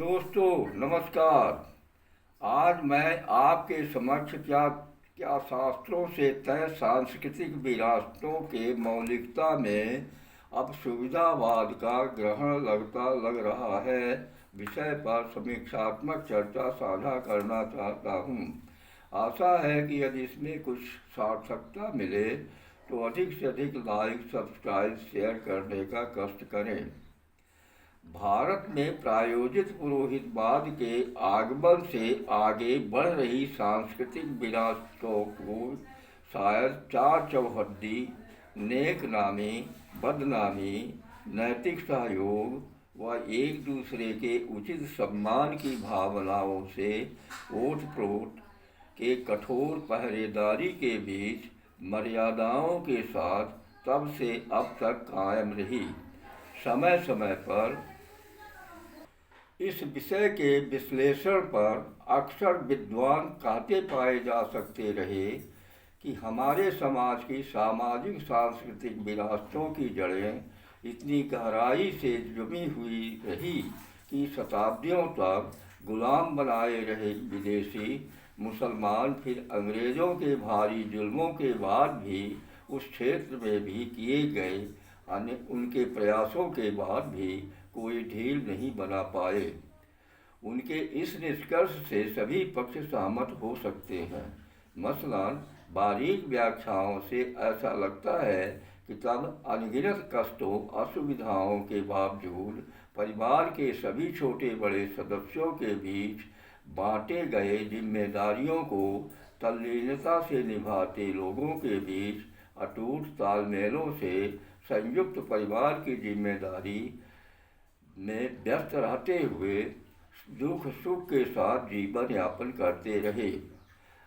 दोस्तों नमस्कार। आज मैं आपके समक्ष क्या क्या शास्त्रों से तय सांस्कृतिक विरासतों के मौलिकता में अब सुविधावाद का ग्रहण लग रहा है विषय पर समीक्षात्मक चर्चा साझा करना चाहता हूँ। आशा है कि यदि इसमें कुछ सार्थकता मिले तो अधिक से अधिक लाइक सब्सक्राइब शेयर करने का कष्ट करें। भारत में प्रायोजित पुरोहितवाद के आगमन से आगे बढ़ रही सांस्कृतिक विरासतों को शायद चार चौहद्दी, नेक नामी, बदनामी, नैतिक सहयोग व एक दूसरे के उचित सम्मान की भावनाओं से ओत-प्रोत के कठोर पहरेदारी के बीच मर्यादाओं के साथ तब से अब तक कायम रही। समय समय पर इस विषय के विश्लेषण पर अक्सर विद्वान कहते पाए जा सकते रहे कि हमारे समाज की सामाजिक सांस्कृतिक विरासतों की जड़ें इतनी गहराई से जमी हुई रही कि शताब्दियों तक गुलाम बनाए रहे विदेशी मुसलमान फिर अंग्रेज़ों के भारी जुल्मों के बाद भी उस क्षेत्र में भी किए गए अन्य उनके प्रयासों के बाद भी कोई ढील नहीं बना पाए। उनके इस निष्कर्ष से सभी पक्ष सहमत हो सकते हैं। मसलन बारीक व्याख्याओं से ऐसा लगता है कि तब अनगिनत कष्टों असुविधाओं के बावजूद परिवार के सभी छोटे बड़े सदस्यों के बीच बांटे गए जिम्मेदारियों को तल्लीनता से निभाते लोगों के बीच अटूट तालमेलों से संयुक्त परिवार की जिम्मेदारी में व्यस्त रहते हुए दुख सुख के साथ जीवन यापन करते रहे।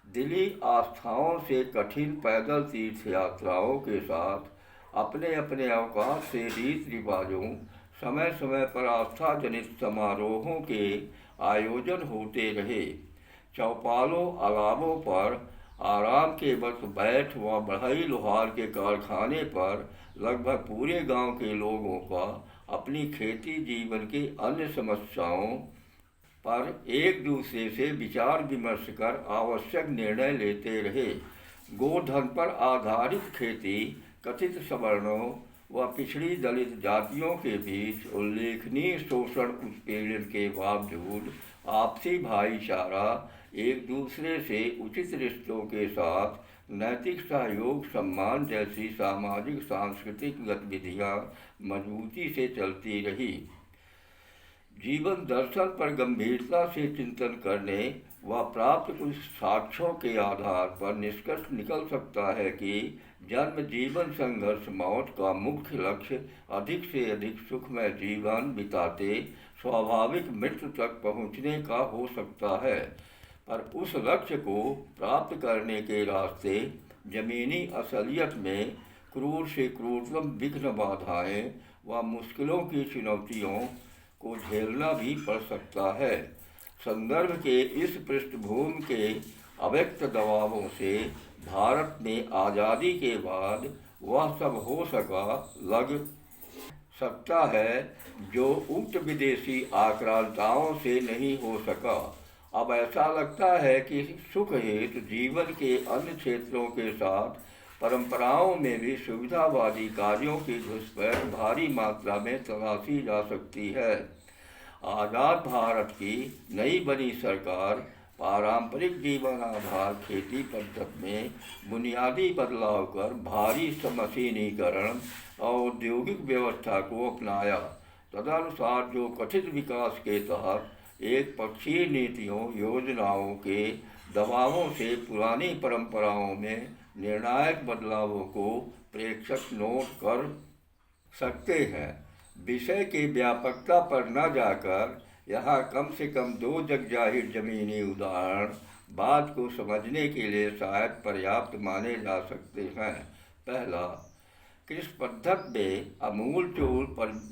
दिली आस्थाओं से कठिन पैदल तीर्थ यात्राओं के साथ अपने अपने अवकाश से रीत रिवाजों समय समय पर आस्था जनित समारोहों के आयोजन होते रहे। चौपालों अलावों पर आराम के वक्त बैठ व बढ़ई लोहार के कारखाने पर लगभग पूरे गांव के लोगों का अपनी खेती जीवन की अन्य समस्याओं पर एक दूसरे से विचार विमर्श कर आवश्यक निर्णय लेते रहे। गोधन पर आधारित खेती कथित सवर्णों व पिछड़ी दलित जातियों के बीच उल्लेखनीय शोषण उत्पीड़न के बावजूद आपसी भाईचारा एक दूसरे से उचित रिश्तों के साथ नैतिक सहयोग सम्मान जैसी सामाजिक सांस्कृतिक गतिविधियाँ मजबूती से चलती रही। जीवन दर्शन पर गंभीरता से चिंतन करने व प्राप्त कुछ साक्ष्यों के आधार पर निष्कर्ष निकल सकता है कि जन्म जीवन संघर्ष मौत का मुख्य लक्ष्य अधिक से अधिक सुखमय जीवन बिताते स्वाभाविक मृत्यु तक पहुँचने का हो सकता है, पर उस लक्ष्य को प्राप्त करने के रास्ते जमीनी असलियत में क्रूर से क्रूरतम विघ्न बाधाएँ व मुश्किलों की चुनौतियों को झेलना भी पड़ सकता है। संदर्भ के इस पृष्ठभूमि के अव्यक्त दबावों से भारत में आज़ादी के बाद वह सब हो लग सकता है जो उक्त विदेशी आक्रांताओं से नहीं हो सका। अब ऐसा लगता है कि सुख हेतु जीवन के अन्य क्षेत्रों के साथ परंपराओं में भी सुविधावादी कार्यों की घुसपैठ भारी मात्रा में तलाशी जा सकती है। आज़ाद भारत की नई बनी सरकार पारंपरिक जीवन आधार खेती पद्धति में बुनियादी बदलाव कर भारी मशीनीकरण और औद्योगिक व्यवस्था को अपनाया। तदनुसार जो कथित विकास के तहत एक पक्षीय नीतियों योजनाओं के दबावों से पुरानी परंपराओं में निर्णायक बदलावों को प्रेक्षक नोट कर सकते हैं। विषय की व्यापकता पर न जाकर यहाँ कम से कम दो जगजाहिर जमीनी उदाहरण बात को समझने के लिए शायद पर्याप्त माने जा सकते हैं। पहला, कृषि पद्धति में आमूलचूल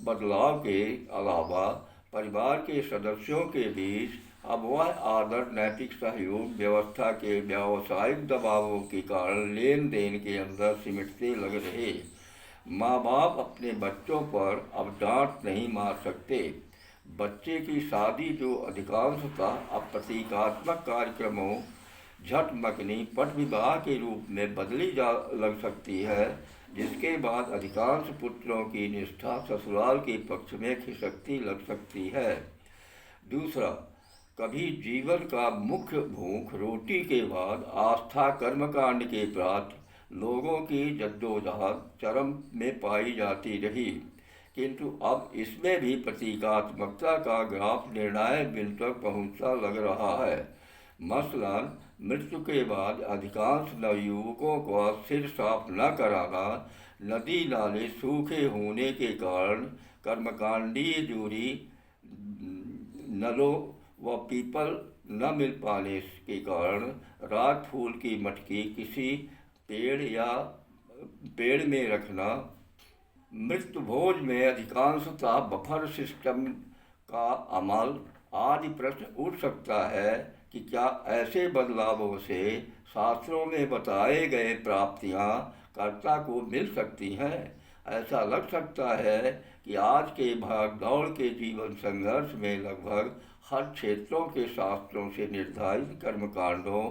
बदलाव के अलावा परिवार के सदस्यों के बीच अब वह आदर नैतिक सहयोग व्यवस्था के व्यावसायिक दबावों के कारण लेन देन के अंदर सिमटते लग रहे। माँ बाप अपने बच्चों पर अब डांट नहीं मार सकते, बच्चे की शादी जो अधिकांशतः अप्रतीकात्मक कार्यक्रमों, झटमकनी पट विवाह के रूप में बदली जा लग सकती है, जिसके बाद अधिकांश पुत्रों की निष्ठा ससुराल के पक्ष में खिसकती लग सकती है। दूसरा, कभी जीवन का मुख्य भूख रोटी के बाद आस्था कर्मकांड के प्रात लोगों की जद्दोजहद चरम में पाई जाती रही, किंतु अब इसमें भी प्रतीकात्मकता का ग्राफ निर्णायक बिंदु तक पहुंचता लग रहा है। मसलन, मृत्यु के बाद अधिकांश नवयुवकों का सिर साफ न कराना, नदी नाले सूखे होने के कारण कर्मकांडीय जूरी, नलों व पीपल न मिल पाने के कारण रात फूल की मटकी किसी पेड़ में रखना, मृत्यु भोज में अधिकांशतः बफर सिस्टम का अमल आदि प्रश्न उठ सकता है कि क्या ऐसे बदलावों से शास्त्रों में बताए गए प्राप्तियां कर्ता को मिल सकती हैं। ऐसा लग सकता है कि आज के भाग दौड़ के जीवन संघर्ष में लगभग हर क्षेत्रों के शास्त्रों से निर्धारित कर्मकांडों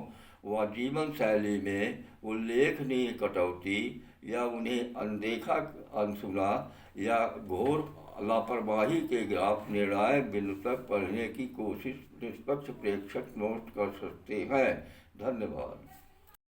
व जीवन शैली में उल्लेखनीय कटौती या उन्हें अनदेखा, अनसुना या घोर लापरवाही के ग्राफ निर्णायक बिंदु तक पढ़ने की कोशिश निष्पक्ष प्रेक्षक नोट कर सकते हैं। धन्यवाद।